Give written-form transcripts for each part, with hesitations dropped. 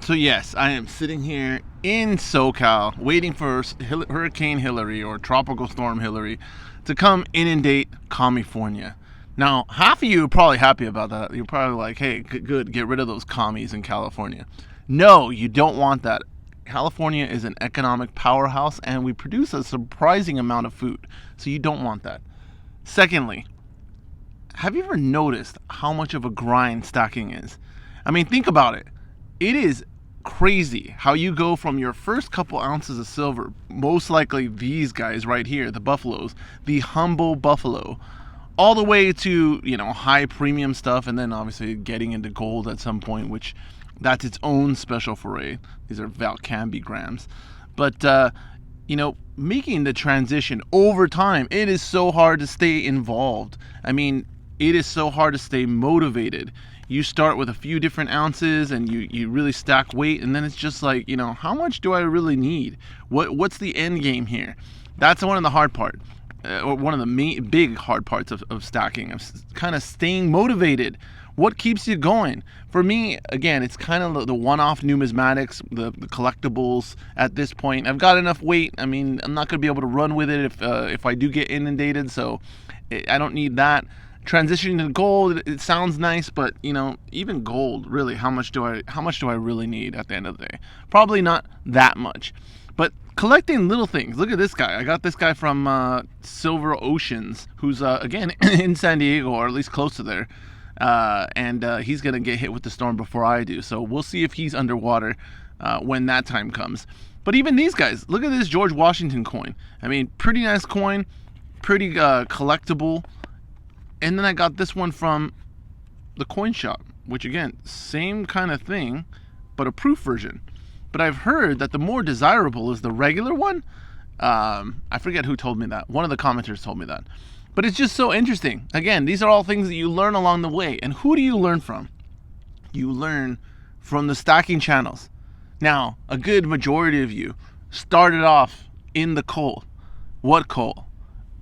So yes, I am sitting here in SoCal waiting for Hurricane Hillary or Tropical Storm Hillary to come inundate California. Now, half of you are probably happy about that. You're probably like, hey, good, get rid of those commies in California. No, you don't want that. California is an economic powerhouse and we produce a surprising amount of food. So you don't want that. Secondly, have you ever noticed how much of a grind stacking is? I mean, think about it. It is crazy how you go from your first couple ounces of silver, most likely these guys right here, the buffaloes, the humble buffalo, all the way to, high premium stuff, and then obviously getting into gold at some point, which that's its own special foray. These are Valcambi grams. But making the transition over time, it is so hard to stay involved. I mean, it is so hard to stay motivated. You start with a few different ounces and you really stack weight, and then it's just like, how much do I really need? What's the end game here? That's one of the hard part, or one of the big hard parts of stacking, of kind of staying motivated. What keeps you going? For me, again, it's kind of the one-off numismatics, the collectibles at this point. I've got enough weight. I mean, I'm not going to be able to run with it if I do get inundated, so I don't need that. Transitioning to gold, it sounds nice, but even gold, really, how much do I really need at the end of the day? Probably not that much. But collecting little things. Look at this guy. I got this guy from Silver Oceans, who's again in San Diego, or at least close to there. And he's gonna get hit with the storm before I do. So we'll see if he's underwater when that time comes. But even these guys, look at this George Washington coin. I mean, pretty nice coin, pretty collectible. And then I got this one from the coin shop, which again, same kind of thing, but a proof version. But I've heard that the more desirable is the regular one. I forget who told me that. One of the commenters told me that. But it's just so interesting. Again, these are all things that you learn along the way. And who do you learn from? You learn from the stacking channels. Now, a good majority of you started off in the coal. What coal?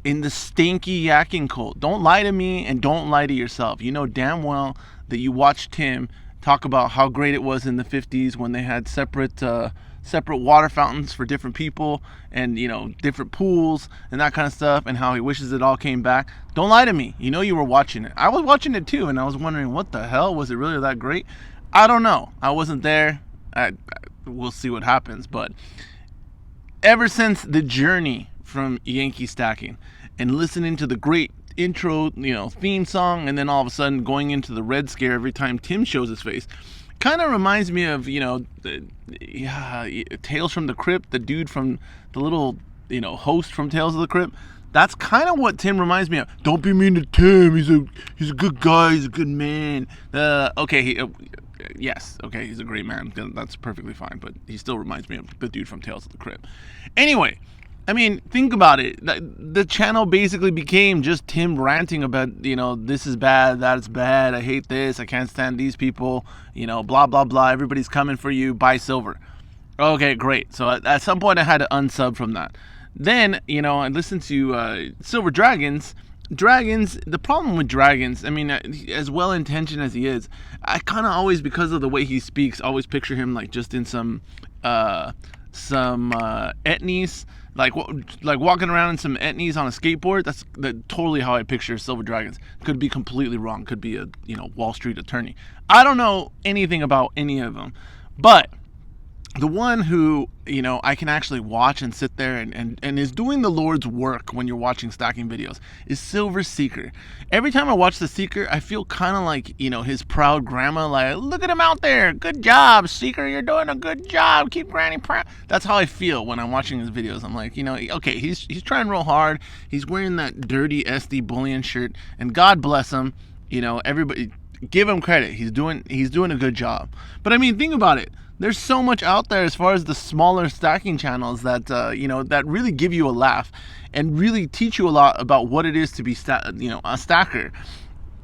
In the stinky yakking coal. Don't lie to me and don't lie to yourself. You know damn well that you watched Tim talk about how great it was in the 50s when they had separate water fountains for different people and different pools and that kind of stuff, and how he wishes it all came back. Don't lie to me. You were watching it. I was watching it too, and I was wondering, what the hell, was it really that great? I don't know. I wasn't there. We'll see what happens. But ever since the journey from Yankee stacking and listening to the great intro, theme song, and then all of a sudden going into the Red Scare every time Tim shows his face, kind of reminds me of Tales from the Crypt, the dude from the little host from Tales of the Crypt. That's kind of what Tim reminds me of. Don't be mean to Tim. He's a good guy. He's a good man. Yes, okay, he's a great man. That's perfectly fine. But he still reminds me of the dude from Tales of the Crypt. Anyway, I mean, think about it. The channel basically became just Tim ranting about, this is bad, that's bad, I hate this, I can't stand these people, blah, blah, blah, everybody's coming for you, buy silver. Okay, great. So at some point I had to unsub from that. Then, I listened to Silver Dragons. The problem with Dragons, I mean, as well-intentioned as he is, I kind of always, because of the way he speaks, always picture him like just in some etnies, like walking around in some etnies on a skateboard. That's totally how I picture Silver Dragons. Could be completely wrong. Could be a Wall Street attorney. I don't know anything about any of them, but the one who I can actually watch and sit there and is doing the Lord's work when you're watching stacking videos is Silver Seeker. Every time I watch the Seeker, I feel kind of like his proud grandma, like, look at him out there, good job Seeker, you're doing a good job, keep Granny proud. That's how I feel when I'm watching his videos. I'm like, okay, he's trying real hard, he's wearing that dirty SD Bullion shirt, and God bless him, everybody give him credit, he's doing a good job. But I mean, think about it. There's so much out there as far as the smaller stacking channels that that really give you a laugh and really teach you a lot about what it is to be a stacker.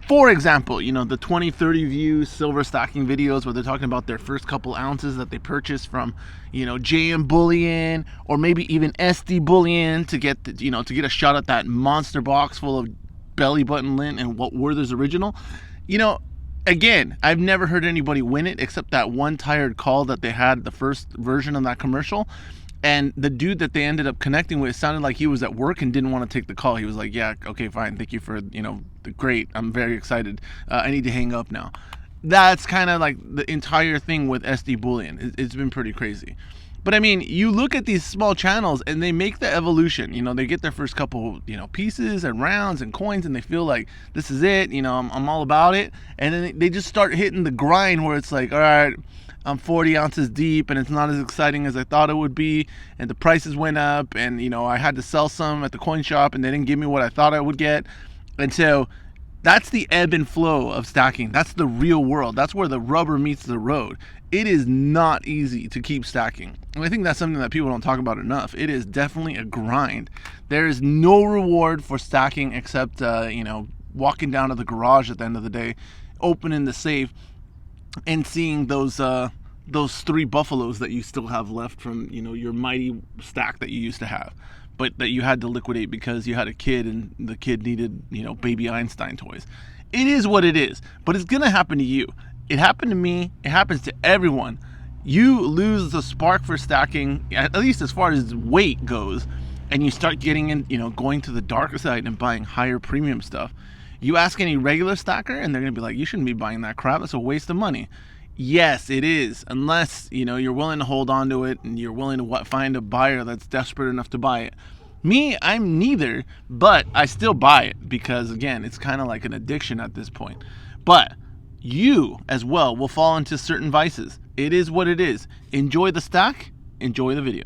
For example, the 20-30 view silver stacking videos where they're talking about their first couple ounces that they purchased from JM Bullion or maybe even SD Bullion to get to get a shot at that monster box full of belly button lint and what Werther's original. again, I've never heard anybody win it except that one tired call that they had the first version of that commercial. And the dude that they ended up connecting with sounded like he was at work and didn't want to take the call. He was like, yeah, okay, fine. Thank you for, great. I'm very excited. I need to hang up now. That's kind of like the entire thing with SD Bullion. It's been pretty crazy. But I mean, you look at these small channels and they make the evolution. They get their first couple, pieces and rounds and coins, and they feel like this is it. I'm all about it. And then they just start hitting the grind where it's like, all right, I'm 40 ounces deep and it's not as exciting as I thought it would be. And the prices went up, and I had to sell some at the coin shop and they didn't give me what I thought I would get. And so that's the ebb and flow of stacking. That's the real world. That's where the rubber meets the road. It is not easy to keep stacking. And I think that's something that people don't talk about enough. It is definitely a grind. There is no reward for stacking except, walking down to the garage at the end of the day, opening the safe, and seeing those 3 buffaloes that you still have left from, your mighty stack that you used to have, but that you had to liquidate because you had a kid and the kid needed, baby Einstein toys. It is what it is, but it's gonna happen to you. It happened to me. It happens to everyone. You lose the spark for stacking, at least as far as weight goes, and you start getting in, going to the darker side and buying higher premium stuff. You ask any regular stacker and they're gonna be like, you shouldn't be buying that crap. It's a waste of money. Yes, it is, unless you're willing to hold on to it and you're willing to find a buyer that's desperate enough to buy it. Me, I'm neither, but I still buy it because, again, it's kind of like an addiction at this point. But you as well will fall into certain vices. It is what it is. Enjoy the stack. Enjoy the video.